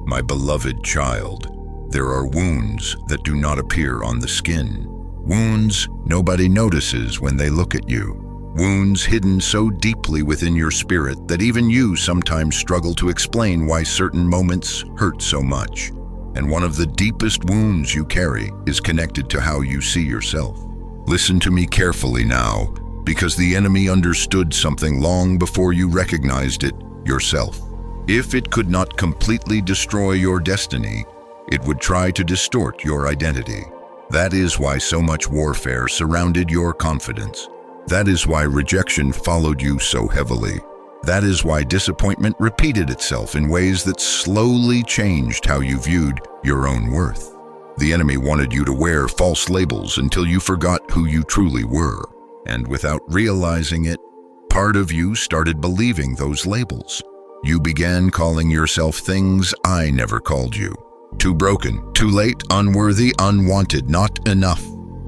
My beloved child, there are wounds that do not appear on the skin. Wounds nobody notices when they look at you. Wounds hidden so deeply within your spirit that even you sometimes struggle to explain why certain moments hurt so much. And one of the deepest wounds you carry is connected to how you see yourself. Listen to me carefully now, because the enemy understood something long before you recognized it yourself. If it could not completely destroy your destiny, it would try to distort your identity. That is why so much warfare surrounded your confidence. That is why rejection followed you so heavily. That is why disappointment repeated itself in ways that slowly changed how you viewed your own worth. The enemy wanted you to wear false labels until you forgot who you truly were. And without realizing it, part of you started believing those labels. You began calling yourself things I never called you. Too broken, too late, unworthy, unwanted, not enough.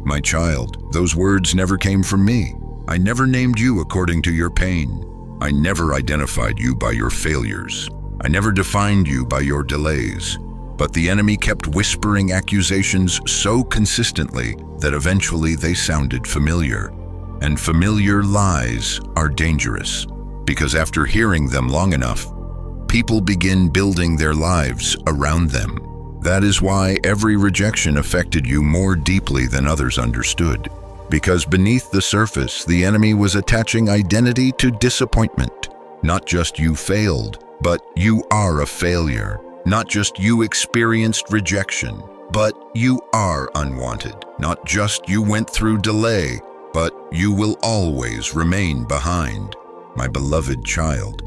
My child, those words never came from me. I never named you according to your pain. I never identified you by your failures. I never defined you by your delays. But the enemy kept whispering accusations so consistently that eventually they sounded familiar. And familiar lies are dangerous, because after hearing them long enough, people begin building their lives around them. That is why every rejection affected you more deeply than others understood. Because beneath the surface, the enemy was attaching identity to disappointment. Not just you failed, but you are a failure. Not just you experienced rejection, but you are unwanted. Not just you went through delay, but you will always remain behind. My beloved child,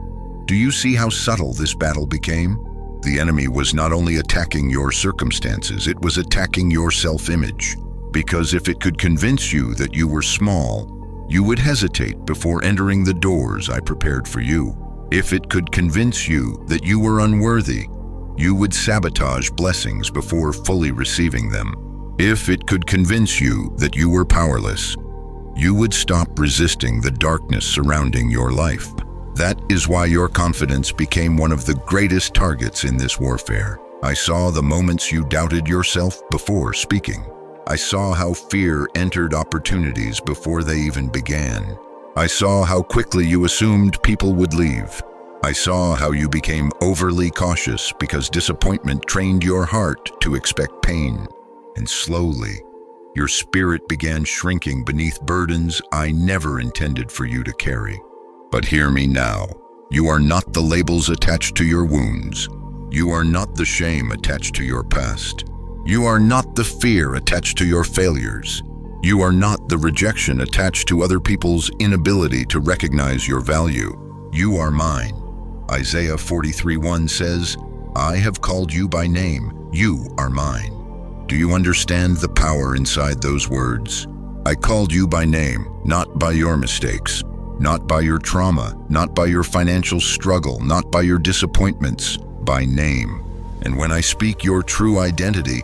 do you see how subtle this battle became? The enemy was not only attacking your circumstances, it was attacking your self-image. Because if it could convince you that you were small, you would hesitate before entering the doors I prepared for you. If it could convince you that you were unworthy, you would sabotage blessings before fully receiving them. If it could convince you that you were powerless, you would stop resisting the darkness surrounding your life. That is why your confidence became one of the greatest targets in this warfare. I saw the moments you doubted yourself before speaking. I saw how fear entered opportunities before they even began. I saw how quickly you assumed people would leave. I saw how you became overly cautious because disappointment trained your heart to expect pain. And slowly, your spirit began shrinking beneath burdens I never intended for you to carry. But hear me now. You are not the labels attached to your wounds. You are not the shame attached to your past. You are not the fear attached to your failures. You are not the rejection attached to other people's inability to recognize your value. You are mine. Isaiah 43:1 says, I have called you by name. You are mine. Do you understand the power inside those words? I called you by name, not by your mistakes, not by your trauma, not by your financial struggle, not by your disappointments, by name. And when I speak your true identity,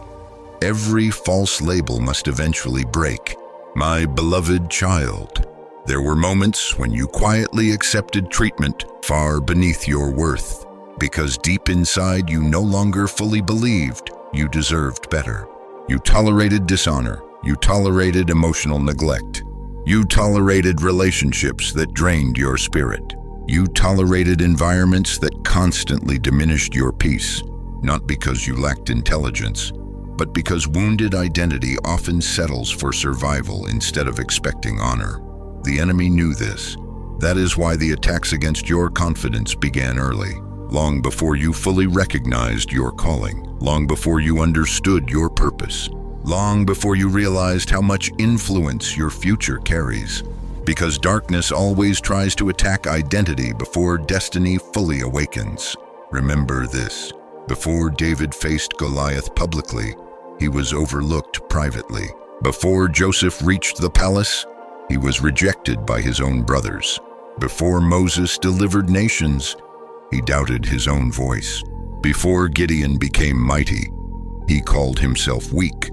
every false label must eventually break. My beloved child, there were moments when you quietly accepted treatment far beneath your worth, because deep inside you no longer fully believed you deserved better. You tolerated dishonor. You tolerated emotional neglect. You tolerated relationships that drained your spirit. You tolerated environments that constantly diminished your peace, not because you lacked intelligence, but because wounded identity often settles for survival instead of expecting honor. The enemy knew this. That is why the attacks against your confidence began early, long before you fully recognized your calling, long before you understood your purpose, long before you realized how much influence your future carries. Because darkness always tries to attack identity before destiny fully awakens. Remember this. Before David faced Goliath publicly, he was overlooked privately. Before Joseph reached the palace, he was rejected by his own brothers. Before Moses delivered nations, he doubted his own voice. Before Gideon became mighty, he called himself weak.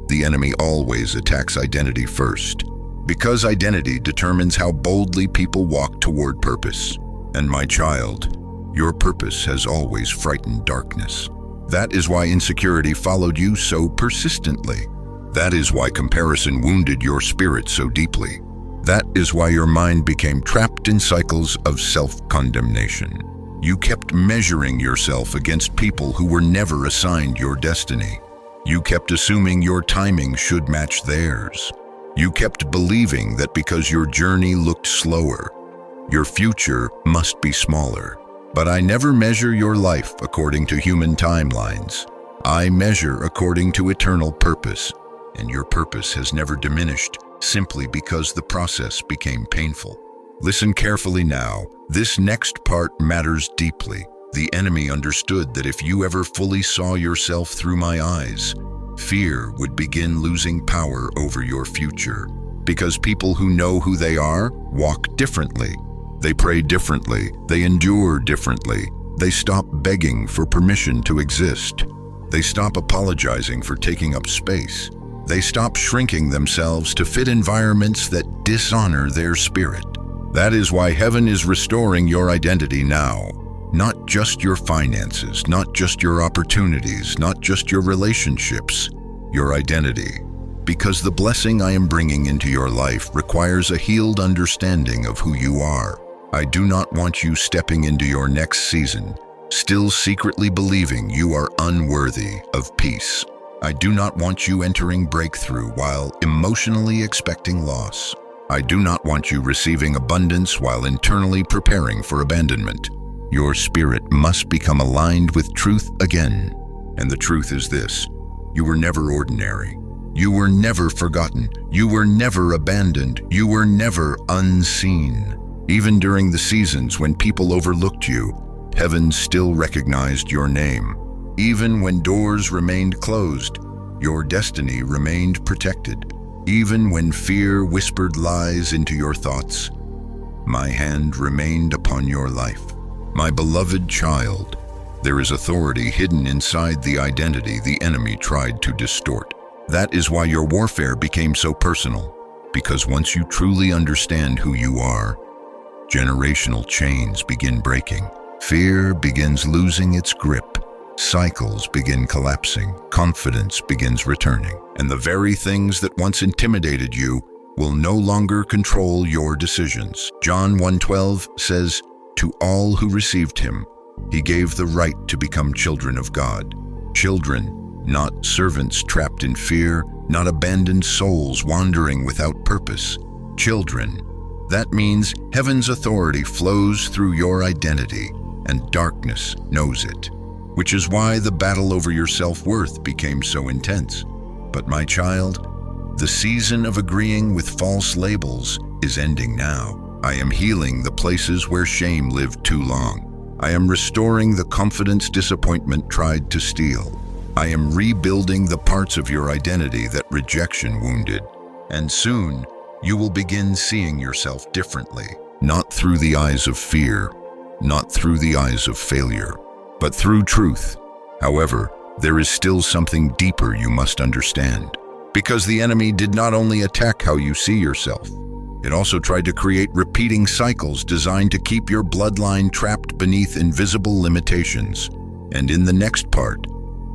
The enemy always attacks identity first, because identity determines how boldly people walk toward purpose. And my child, your purpose has always frightened darkness. That is why insecurity followed you so persistently. That is why comparison wounded your spirit so deeply. That is why your mind became trapped in cycles of self-condemnation. You kept measuring yourself against people who were never assigned your destiny. You kept assuming your timing should match theirs. You kept believing that because your journey looked slower, your future must be smaller. But I never measure your life according to human timelines. I measure according to eternal purpose, and your purpose has never diminished simply because the process became painful. Listen carefully now. This next part matters deeply. The enemy understood that if you ever fully saw yourself through my eyes, fear would begin losing power over your future. Because people who know who they are walk differently. They pray differently. They endure differently. They stop begging for permission to exist. They stop apologizing for taking up space. They stop shrinking themselves to fit environments that dishonor their spirit. That is why heaven is restoring your identity now. Not just your finances, not just your opportunities, not just your relationships, your identity. Because the blessing I am bringing into your life requires a healed understanding of who you are. I do not want you stepping into your next season, still secretly believing you are unworthy of peace. I do not want you entering breakthrough while emotionally expecting loss. I do not want you receiving abundance while internally preparing for abandonment. Your spirit must become aligned with truth again. And the truth is this: you were never ordinary. You were never forgotten. You were never abandoned. You were never unseen. Even during the seasons when people overlooked you, heaven still recognized your name. Even when doors remained closed, your destiny remained protected. Even when fear whispered lies into your thoughts, my hand remained upon your life. My beloved child, there is authority hidden inside the identity the enemy tried to distort. That is why your warfare became so personal, because once you truly understand who you are, generational chains begin breaking. Fear begins losing its grip. Cycles begin collapsing. Confidence begins returning. And the very things that once intimidated you will no longer control your decisions. John 1:12 says, "To all who received him, he gave the right to become children of God." Children, not servants trapped in fear, not abandoned souls wandering without purpose. Children. That means heaven's authority flows through your identity, and darkness knows it. Which is why the battle over your self-worth became so intense. But my child, the season of agreeing with false labels is ending now. I am healing the places where shame lived too long. I am restoring the confidence disappointment tried to steal. I am rebuilding the parts of your identity that rejection wounded. And soon, you will begin seeing yourself differently. Not through the eyes of fear, not through the eyes of failure, but through truth. However, there is still something deeper you must understand. Because the enemy did not only attack how you see yourself, it also tried to create repeating cycles designed to keep your bloodline trapped beneath invisible limitations. And in the next part,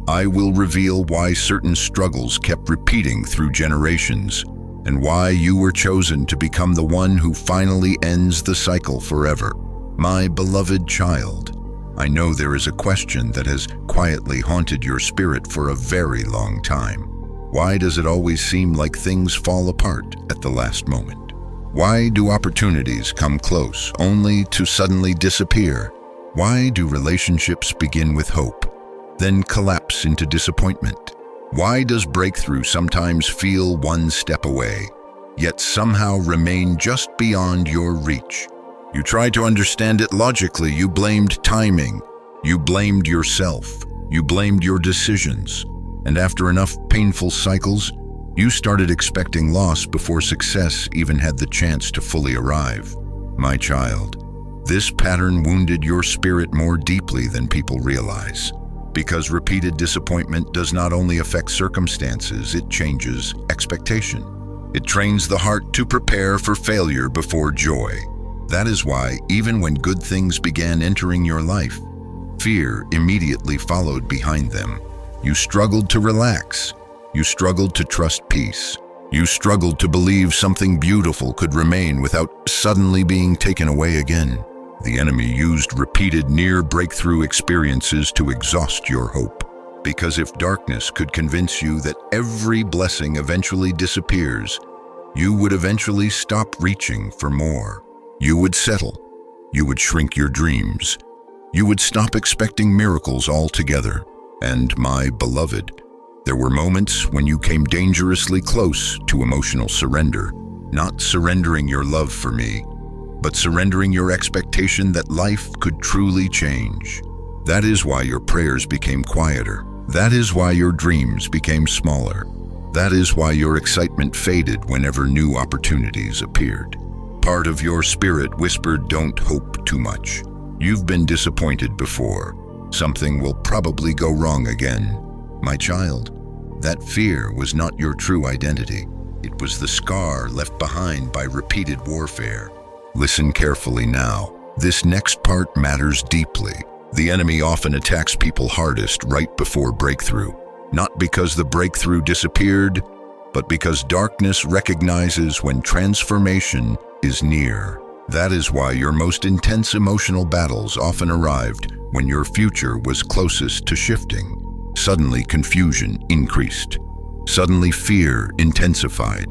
I will reveal why certain struggles kept repeating through generations, and why you were chosen to become the one who finally ends the cycle forever. My beloved child, I know there is a question that has quietly haunted your spirit for a very long time. Why does it always seem like things fall apart at the last moment? Why do opportunities come close only to suddenly disappear? Why do relationships begin with hope, then collapse into disappointment? Why does breakthrough sometimes feel one step away, yet somehow remain just beyond your reach? You tried to understand it logically. You blamed timing. You blamed yourself. You blamed your decisions. And after enough painful cycles, you started expecting loss before success even had the chance to fully arrive. My child, this pattern wounded your spirit more deeply than people realize. Because repeated disappointment does not only affect circumstances, it changes expectation. It trains the heart to prepare for failure before joy. That is why, even when good things began entering your life, fear immediately followed behind them. You struggled to relax. You struggled to trust peace. You struggled to believe something beautiful could remain without suddenly being taken away again. The enemy used repeated near-breakthrough experiences to exhaust your hope. Because if darkness could convince you that every blessing eventually disappears, you would eventually stop reaching for more. You would settle. You would shrink your dreams. You would stop expecting miracles altogether. And my beloved, there were moments when you came dangerously close to emotional surrender, not surrendering your love for me, but surrendering your expectation that life could truly change. That is why your prayers became quieter. That is why your dreams became smaller. That is why your excitement faded whenever new opportunities appeared. Part of your spirit whispered, "Don't hope too much. You've been disappointed before. Something will probably go wrong again." My child, that fear was not your true identity. It was the scar left behind by repeated warfare. Listen carefully now. This next part matters deeply. The enemy often attacks people hardest right before breakthrough. Not because the breakthrough disappeared, but because darkness recognizes when transformation is near. That is why your most intense emotional battles often arrived when your future was closest to shifting. Suddenly confusion increased. Suddenly fear intensified.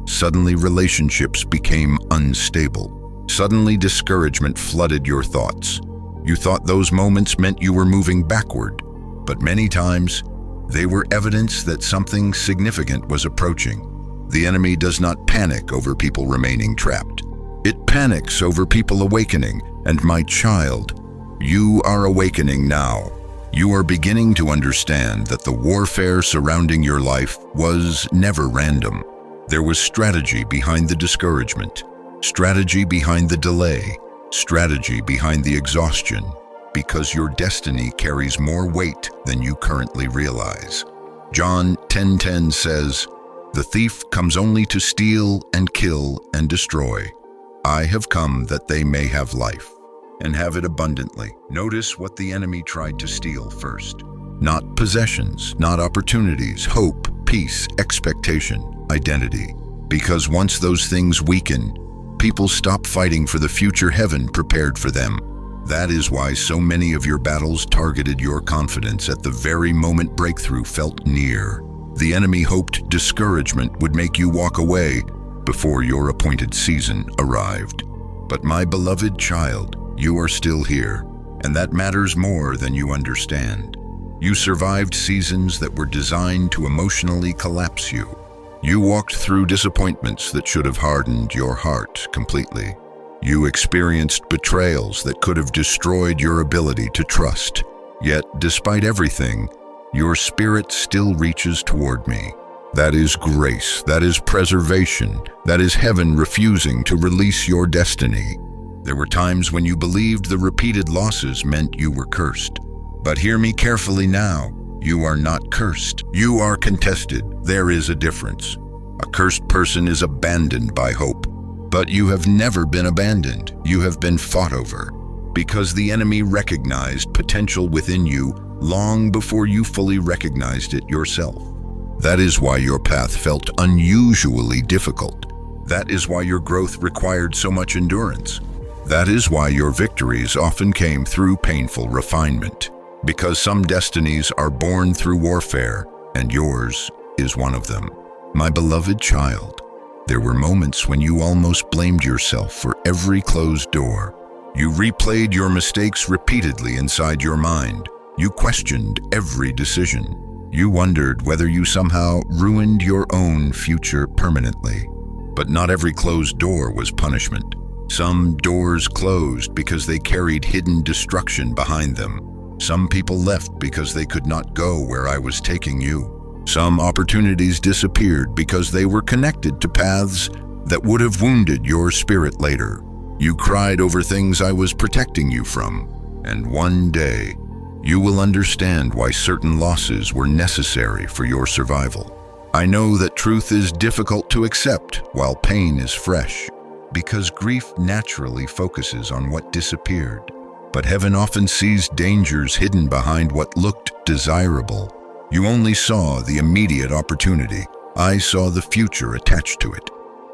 Suddenly relationships became unstable. Suddenly discouragement flooded your thoughts. You thought those moments meant you were moving backward, but many times they were evidence that something significant was approaching. The enemy does not panic over people remaining trapped. It panics over people awakening, and my child, you are awakening now. You are beginning to understand that the warfare surrounding your life was never random. There was strategy behind the discouragement, strategy behind the delay, strategy behind the exhaustion, because your destiny carries more weight than you currently realize. John 10:10 says, "The thief comes only to steal and kill and destroy. I have come that they may have life, and have it abundantly." Notice what the enemy tried to steal first. Not possessions, not opportunities, hope, peace, expectation, identity. Because once those things weaken, people stop fighting for the future heaven prepared for them. That is why so many of your battles targeted your confidence at the very moment breakthrough felt near. The enemy hoped discouragement would make you walk away before your appointed season arrived. But my beloved child, you are still here, and that matters more than you understand. You survived seasons that were designed to emotionally collapse you. You walked through disappointments that should have hardened your heart completely. You experienced betrayals that could have destroyed your ability to trust. Yet, despite everything, your spirit still reaches toward me. That is grace, that is preservation, that is heaven refusing to release your destiny. There were times when you believed the repeated losses meant you were cursed. But hear me carefully now. You are not cursed. You are contested. There is a difference. A cursed person is abandoned by hope. But you have never been abandoned. You have been fought over. Because the enemy recognized potential within you long before you fully recognized it yourself. That is why your path felt unusually difficult. That is why your growth required so much endurance. That is why your victories often came through painful refinement. Because some destinies are born through warfare, and yours is one of them. My beloved child, there were moments when you almost blamed yourself for every closed door. You replayed your mistakes repeatedly inside your mind. You questioned every decision. You wondered whether you somehow ruined your own future permanently. But not every closed door was punishment. Some doors closed because they carried hidden destruction behind them. Some people left because they could not go where I was taking you. Some opportunities disappeared because they were connected to paths that would have wounded your spirit later. You cried over things I was protecting you from, and one day you will understand why certain losses were necessary for your survival. I know that truth is difficult to accept while pain is fresh, because grief naturally focuses on what disappeared. But heaven often sees dangers hidden behind what looked desirable. You only saw the immediate opportunity. I saw the future attached to it.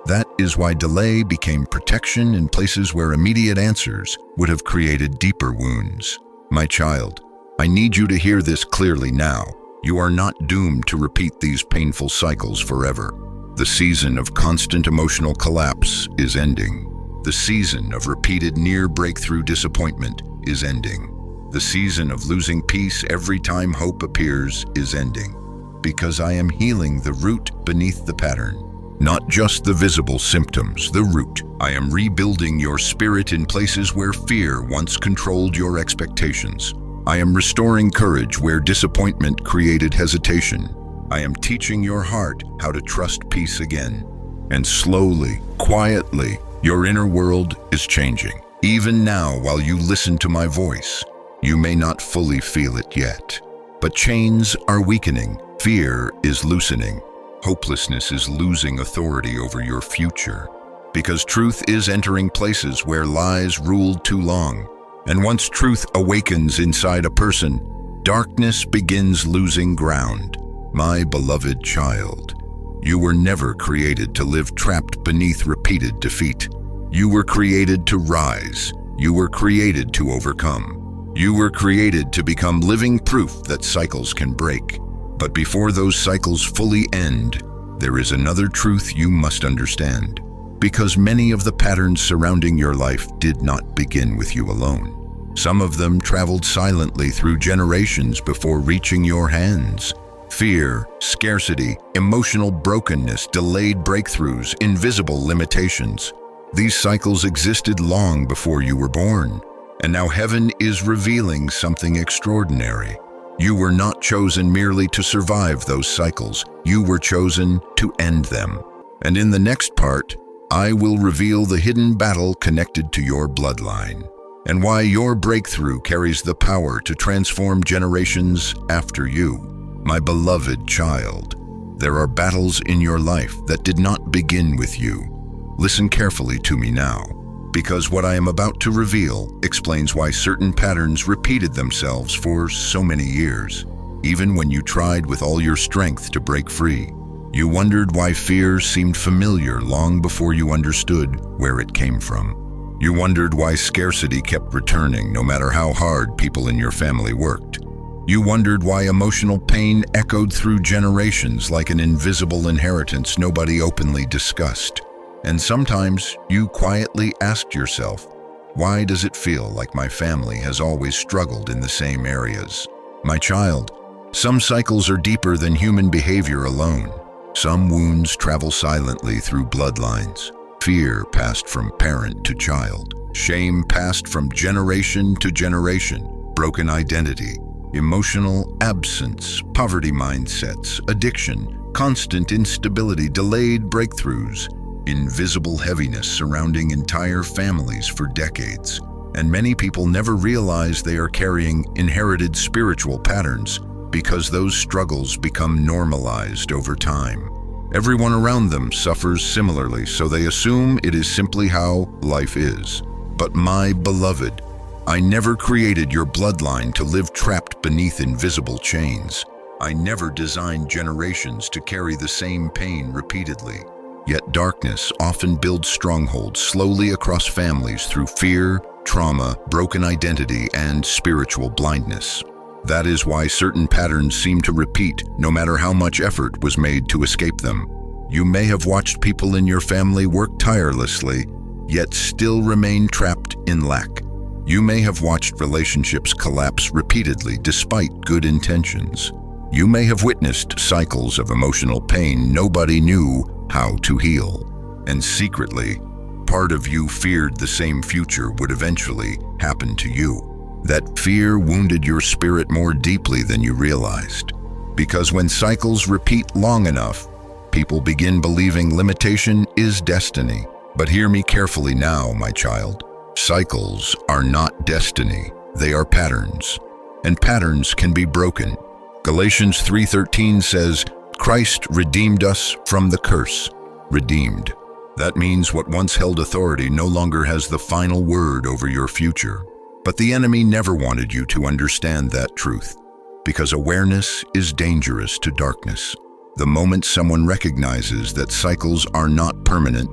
That is why delay became protection in places where immediate answers would have created deeper wounds. My child, I need you to hear this clearly now. You are not doomed to repeat these painful cycles forever. The season of constant emotional collapse is ending. The season of repeated near-breakthrough disappointment is ending. The season of losing peace every time hope appears is ending. Because I am healing the root beneath the pattern. Not just the visible symptoms, the root. I am rebuilding your spirit in places where fear once controlled your expectations. I am restoring courage where disappointment created hesitation. I am teaching your heart how to trust peace again. And slowly, quietly, your inner world is changing. Even now, while you listen to my voice, you may not fully feel it yet. But chains are weakening. Fear is loosening. Hopelessness is losing authority over your future. Because truth is entering places where lies ruled too long. And once truth awakens inside a person, darkness begins losing ground. My beloved child, you were never created to live trapped beneath repeated defeat. You were created to rise. You were created to overcome. You were created to become living proof that cycles can break. But before those cycles fully end, there is another truth you must understand. Because many of the patterns surrounding your life did not begin with you alone. Some of them traveled silently through generations before reaching your hands. Fear, scarcity, emotional brokenness, delayed breakthroughs, invisible limitations. These cycles existed long before you were born. And now heaven is revealing something extraordinary. You were not chosen merely to survive those cycles. You were chosen to end them. And in the next part, I will reveal the hidden battle connected to your bloodline, and why your breakthrough carries the power to transform generations after you. My beloved child, there are battles in your life that did not begin with you. Listen carefully to me now, because what I am about to reveal explains why certain patterns repeated themselves for so many years. Even when you tried with all your strength to break free, you wondered why fear seemed familiar long before you understood where it came from. You wondered why scarcity kept returning no matter how hard people in your family worked. You wondered why emotional pain echoed through generations like an invisible inheritance nobody openly discussed. And sometimes you quietly asked yourself, why does it feel like my family has always struggled in the same areas? My child, some cycles are deeper than human behavior alone. Some wounds travel silently through bloodlines. Fear passed from parent to child. Shame passed from generation to generation. Broken identity, emotional absence, poverty mindsets, addiction, constant instability, delayed breakthroughs, invisible heaviness surrounding entire families for decades. And many people never realize they are carrying inherited spiritual patterns because those struggles become normalized over time. Everyone around them suffers similarly, so they assume it is simply how life is. But my beloved, I never created your bloodline to live trapped beneath invisible chains. I never designed generations to carry the same pain repeatedly. Yet darkness often builds strongholds slowly across families through fear, trauma, broken identity, and spiritual blindness. That is why certain patterns seem to repeat no matter how much effort was made to escape them. You may have watched people in your family work tirelessly, yet still remain trapped in lack. You may have watched relationships collapse repeatedly despite good intentions. You may have witnessed cycles of emotional pain nobody knew how to heal. And secretly, part of you feared the same future would eventually happen to you. That fear wounded your spirit more deeply than you realized. Because when cycles repeat long enough, people begin believing limitation is destiny. But hear me carefully now, my child. Cycles are not destiny, they are patterns. And patterns can be broken. Galatians 3:13 says, Christ redeemed us from the curse. Redeemed. That means what once held authority no longer has the final word over your future. But the enemy never wanted you to understand that truth, because awareness is dangerous to darkness. The moment someone recognizes that cycles are not permanent,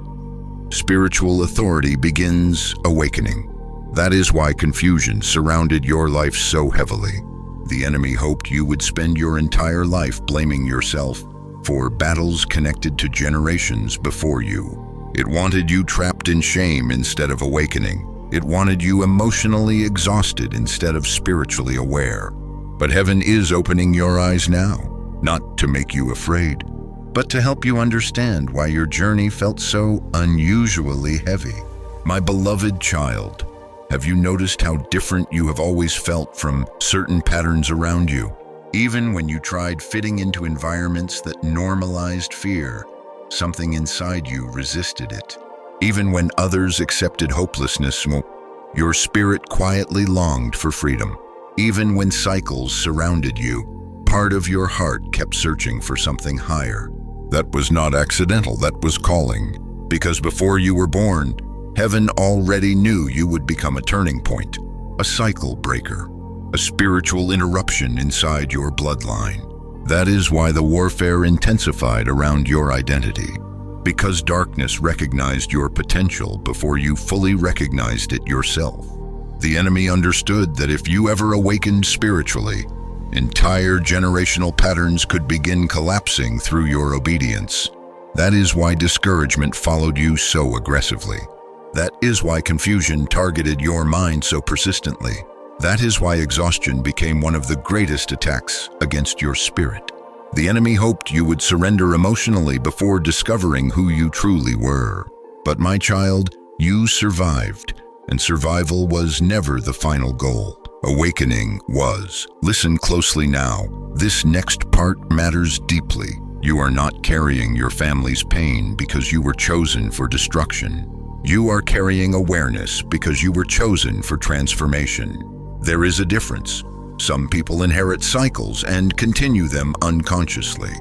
spiritual authority begins awakening. That is why confusion surrounded your life so heavily. The enemy hoped you would spend your entire life blaming yourself for battles connected to generations before you. It wanted you trapped in shame instead of awakening. It wanted you emotionally exhausted instead of spiritually aware. But heaven is opening your eyes now, not to make you afraid, but to help you understand why your journey felt so unusually heavy. My beloved child, have you noticed how different you have always felt from certain patterns around you? Even when you tried fitting into environments that normalized fear, something inside you resisted it. Even when others accepted hopelessness, your spirit quietly longed for freedom. Even when cycles surrounded you, part of your heart kept searching for something higher. That was not accidental, that was calling. Because before you were born, heaven already knew you would become a turning point, a cycle breaker, a spiritual interruption inside your bloodline. That is why the warfare intensified around your identity. Because darkness recognized your potential before you fully recognized it yourself. The enemy understood that if you ever awakened spiritually, entire generational patterns could begin collapsing through your obedience. That is why discouragement followed you so aggressively. That is why confusion targeted your mind so persistently. That is why exhaustion became one of the greatest attacks against your spirit. The enemy hoped you would surrender emotionally before discovering who you truly were. But my child, you survived, and survival was never the final goal. Awakening was. Listen closely now. This next part matters deeply. You are not carrying your family's pain because you were chosen for destruction. You are carrying awareness because you were chosen for transformation. There is a difference. Some people inherit cycles and continue them unconsciously,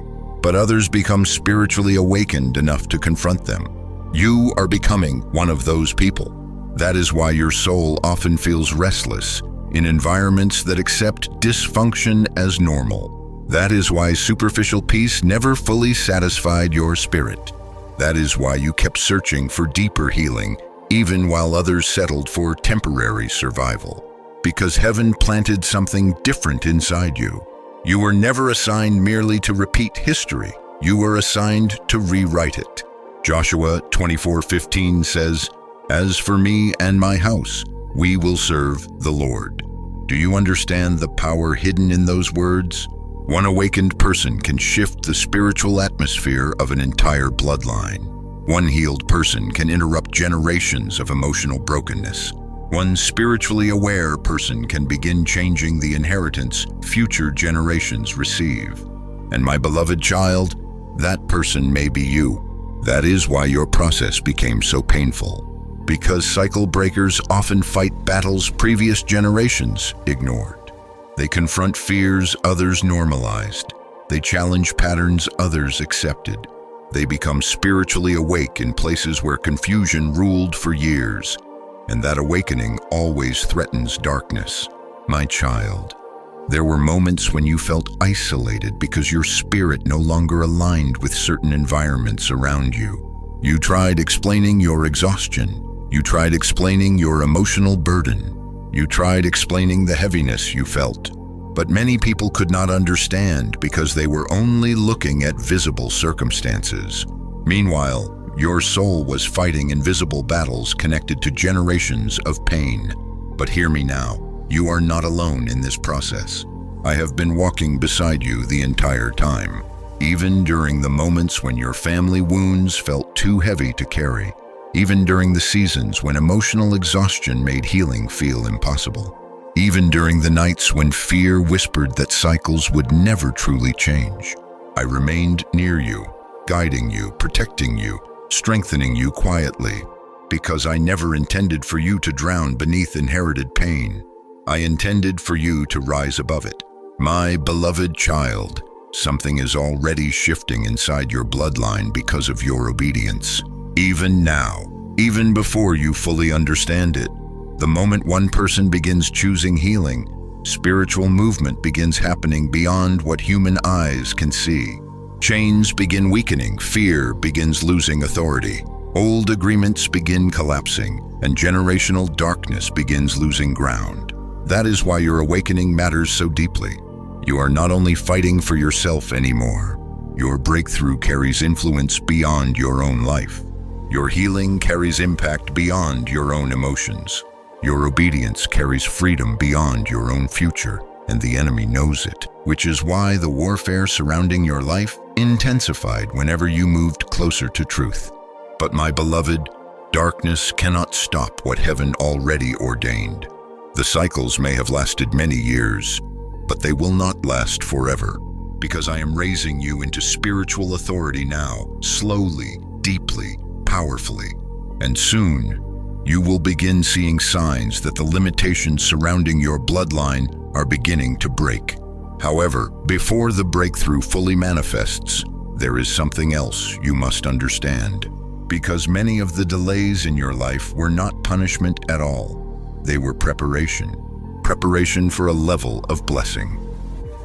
but others become spiritually awakened enough to confront them. You are becoming one of those people. That is why your soul often feels restless in environments that accept dysfunction as normal. That is why superficial peace never fully satisfied your spirit. That is why you kept searching for deeper healing, even while others settled for temporary survival. Because heaven planted something different inside you. You were never assigned merely to repeat history. You were assigned to rewrite it. Joshua 24:15 says, "As for me and my house, we will serve the Lord." Do you understand the power hidden in those words? One awakened person can shift the spiritual atmosphere of an entire bloodline. One healed person can interrupt generations of emotional brokenness. One spiritually aware person can begin changing the inheritance future generations receive. And my beloved child, that person may be you. That is why your process became so painful. Because cycle breakers often fight battles previous generations ignored. They confront fears others normalized. They challenge patterns others accepted. They become spiritually awake in places where confusion ruled for years. And that awakening always threatens darkness. My child, there were moments when you felt isolated because your spirit no longer aligned with certain environments around you. You tried explaining your exhaustion. You tried explaining your emotional burden. You tried explaining the heaviness you felt. But many people could not understand because they were only looking at visible circumstances. Meanwhile, your soul was fighting invisible battles connected to generations of pain. But hear me now, you are not alone in this process. I have been walking beside you the entire time, even during the moments when your family wounds felt too heavy to carry, even during the seasons when emotional exhaustion made healing feel impossible, even during the nights when fear whispered that cycles would never truly change. I remained near you, guiding you, protecting you, strengthening you quietly, because I never intended for you to drown beneath inherited pain. I intended for you to rise above it. My beloved child, something is already shifting inside your bloodline because of your obedience. Even now, even before you fully understand it, The moment one person begins choosing healing, spiritual movement begins happening beyond what human eyes can see. Chains begin weakening, fear begins losing authority. Old agreements begin collapsing, and generational darkness begins losing ground. That is why your awakening matters so deeply. You are not only fighting for yourself anymore. Your breakthrough carries influence beyond your own life. Your healing carries impact beyond your own emotions. Your obedience carries freedom beyond your own future, and the enemy knows it, which is why the warfare surrounding your life intensified whenever you moved closer to truth. But my beloved, darkness cannot stop what heaven already ordained. The cycles may have lasted many years, but they will not last forever, because I am raising you into spiritual authority now, slowly, deeply, powerfully. And soon, you will begin seeing signs that the limitations surrounding your bloodline are beginning to break. However, before the breakthrough fully manifests, there is something else you must understand. Because many of the delays in your life were not punishment at all. They were preparation for a level of blessing.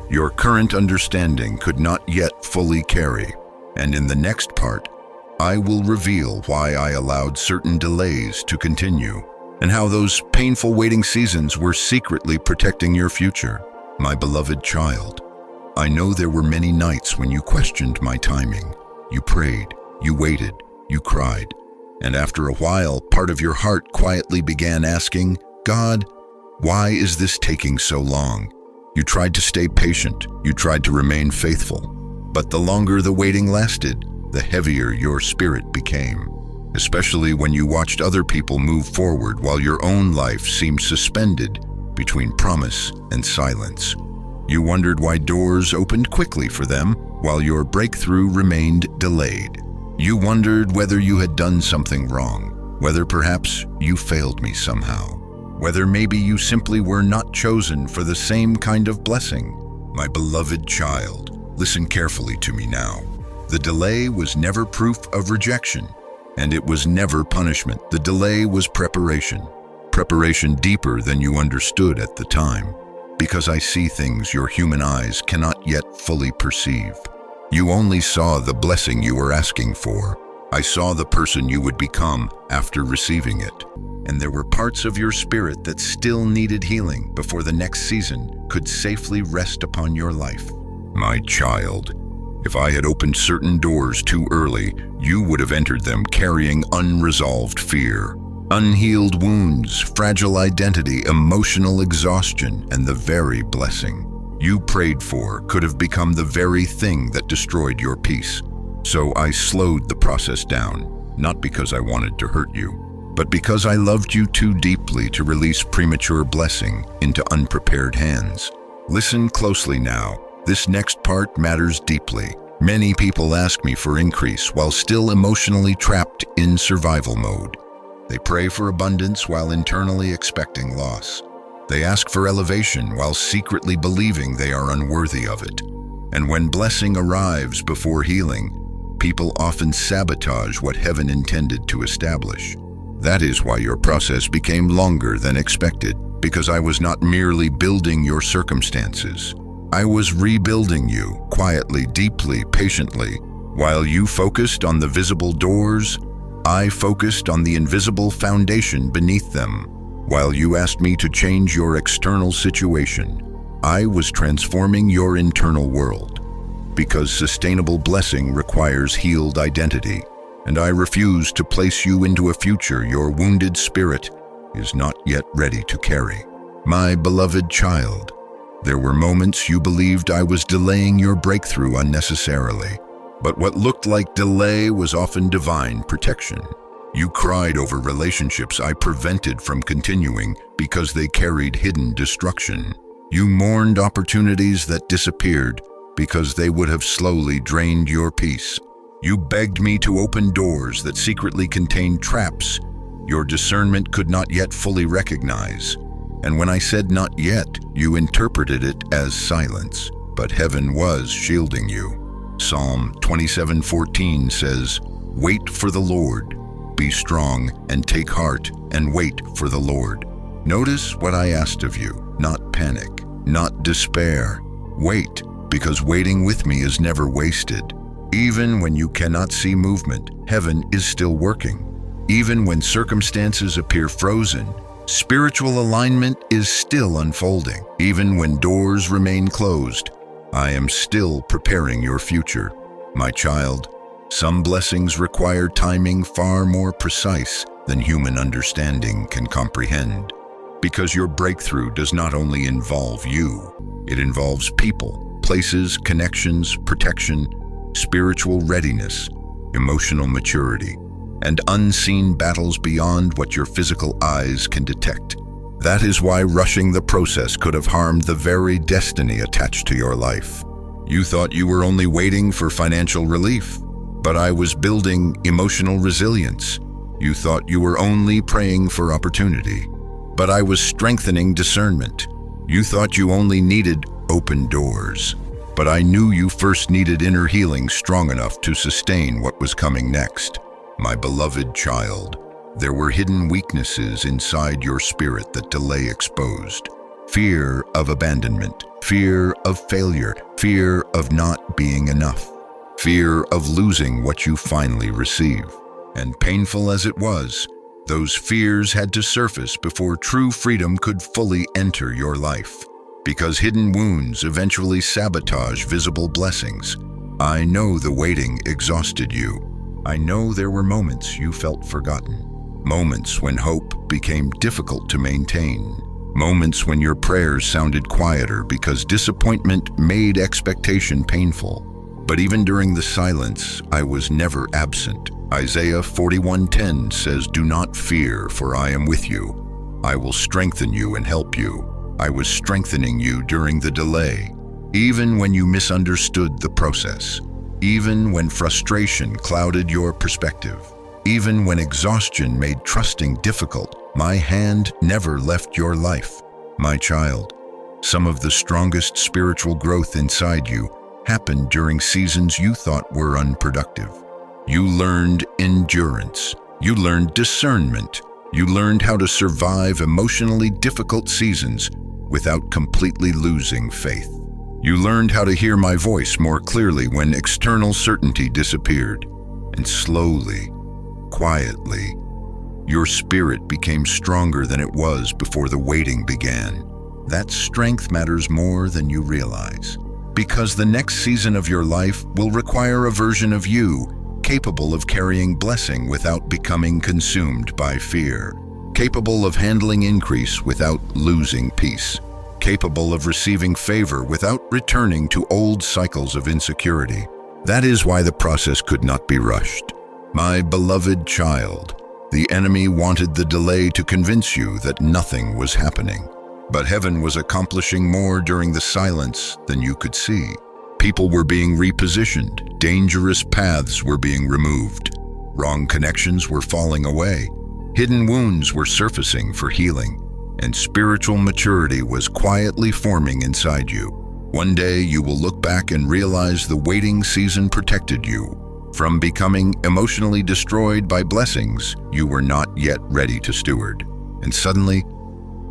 Your current understanding could not yet fully carry, and in the next part, I will reveal why I allowed certain delays to continue, and how those painful waiting seasons were secretly protecting your future. My beloved child, I know there were many nights when you questioned my timing. You prayed, you waited, you cried, and after a while, part of your heart quietly began asking, God, why is this taking so long? You tried to stay patient, you tried to remain faithful, but the longer the waiting lasted, the heavier your spirit became, especially when you watched other people move forward while your own life seemed suspended between promise and silence. You wondered why doors opened quickly for them while your breakthrough remained delayed. You wondered whether you had done something wrong, whether perhaps you failed me somehow, whether maybe you simply were not chosen for the same kind of blessing. My beloved child, listen carefully to me now. The delay was never proof of rejection, and it was never punishment. The delay was preparation deeper than you understood at the time, because I see things your human eyes cannot yet fully perceive. You only saw the blessing you were asking for. I saw the person you would become after receiving it, and there were parts of your spirit that still needed healing before the next season could safely rest upon your life. My child, if I had opened certain doors too early, you would have entered them carrying unresolved fear, unhealed wounds, fragile identity, emotional exhaustion, and the very blessing you prayed for could have become the very thing that destroyed your peace. So I slowed the process down, not because I wanted to hurt you, but because I loved you too deeply to release premature blessing into unprepared hands. Listen closely now. This next part matters deeply. Many people ask me for increase while still emotionally trapped in survival mode. They pray for abundance while internally expecting loss. They ask for elevation while secretly believing they are unworthy of it. And when blessing arrives before healing, people often sabotage what heaven intended to establish. That is why your process became longer than expected, because I was not merely building your circumstances. I was rebuilding you, quietly, deeply, patiently. While you focused on the visible doors, I focused on the invisible foundation beneath them. While you asked me to change your external situation, I was transforming your internal world. Because sustainable blessing requires healed identity, and I refuse to place you into a future your wounded spirit is not yet ready to carry. My beloved child, there were moments you believed I was delaying your breakthrough unnecessarily, but what looked like delay was often divine protection. You cried over relationships I prevented from continuing because they carried hidden destruction. You mourned opportunities that disappeared because they would have slowly drained your peace. You begged me to open doors that secretly contained traps your discernment could not yet fully recognize. And when I said not yet, you interpreted it as silence, but heaven was shielding you. Psalm 27:14 says, "Wait for the Lord. Be strong and take heart and wait for the Lord." Notice what I asked of you, not panic, not despair. Wait, because waiting with me is never wasted. Even when you cannot see movement, heaven is still working. Even when circumstances appear frozen, spiritual alignment is still unfolding. Even when doors remain closed, I am still preparing your future. My child, some blessings require timing far more precise than human understanding can comprehend. Because your breakthrough does not only involve you, it involves people, places, connections, protection, spiritual readiness, emotional maturity, and unseen battles beyond what your physical eyes can detect. That is why rushing the process could have harmed the very destiny attached to your life. You thought you were only waiting for financial relief, but I was building emotional resilience. You thought you were only praying for opportunity, but I was strengthening discernment. You thought you only needed open doors, but I knew you first needed inner healing strong enough to sustain what was coming next. My beloved child, there were hidden weaknesses inside your spirit that delay exposed. Fear of abandonment, fear of failure, fear of not being enough, fear of losing what you finally receive. And painful as it was, those fears had to surface before true freedom could fully enter your life. Because hidden wounds eventually sabotage visible blessings. I know the waiting exhausted you. I know there were moments you felt forgotten. Moments when hope became difficult to maintain. Moments when your prayers sounded quieter because disappointment made expectation painful. But even during the silence, I was never absent. Isaiah 41:10 says, "Do not fear, for I am with you. I will strengthen you and help you." I was strengthening you during the delay, even when you misunderstood the process, even when frustration clouded your perspective, even when exhaustion made trusting difficult. My hand never left your life. My child, some of the strongest spiritual growth inside you happened during seasons you thought were unproductive. You learned endurance. You learned discernment. You learned how to survive emotionally difficult seasons without completely losing faith. You learned how to hear my voice more clearly when external certainty disappeared. And slowly, quietly, your spirit became stronger than it was before the waiting began. That strength matters more than you realize. Because the next season of your life will require a version of you capable of carrying blessing without becoming consumed by fear. Capable of handling increase without losing peace. Capable of receiving favor without returning to old cycles of insecurity. That is why the process could not be rushed. My beloved child, the enemy wanted the delay to convince you that nothing was happening. But heaven was accomplishing more during the silence than you could see. People were being repositioned. Dangerous paths were being removed. Wrong connections were falling away. Hidden wounds were surfacing for healing. And spiritual maturity was quietly forming inside you. One day you will look back and realize the waiting season protected you from becoming emotionally destroyed by blessings you were not yet ready to steward. And suddenly,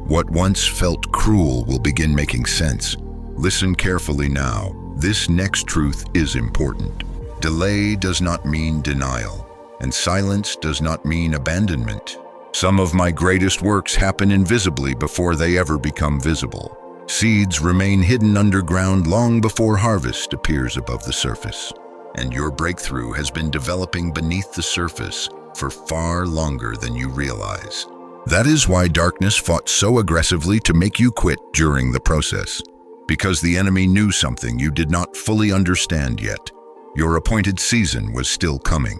what once felt cruel will begin making sense. Listen carefully now. This next truth is important. Delay does not mean denial, and silence does not mean abandonment. Some of my greatest works happen invisibly before they ever become visible. Seeds remain hidden underground long before harvest appears above the surface. And your breakthrough has been developing beneath the surface for far longer than you realize. That is why darkness fought so aggressively to make you quit during the process. Because the enemy knew something you did not fully understand yet. Your appointed season was still coming.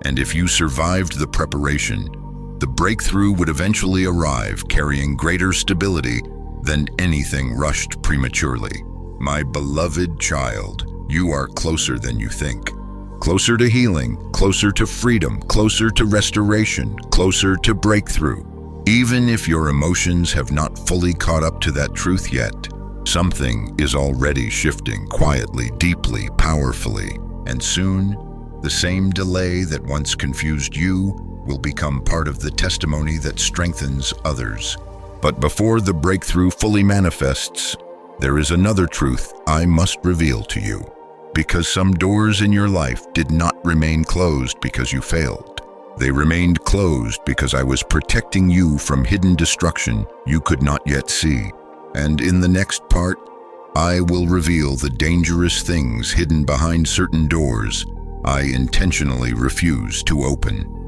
And if you survived the preparation, the breakthrough would eventually arrive carrying greater stability than anything rushed prematurely. My beloved child, you are closer than you think. Closer to healing, closer to freedom, closer to restoration, closer to breakthrough. Even if your emotions have not fully caught up to that truth yet, something is already shifting quietly, deeply, powerfully. And soon, the same delay that once confused you will become part of the testimony that strengthens others. But before the breakthrough fully manifests, there is another truth I must reveal to you. Because some doors in your life did not remain closed because you failed. They remained closed because I was protecting you from hidden destruction you could not yet see. And in the next part, I will reveal the dangerous things hidden behind certain doors I intentionally refuse to open.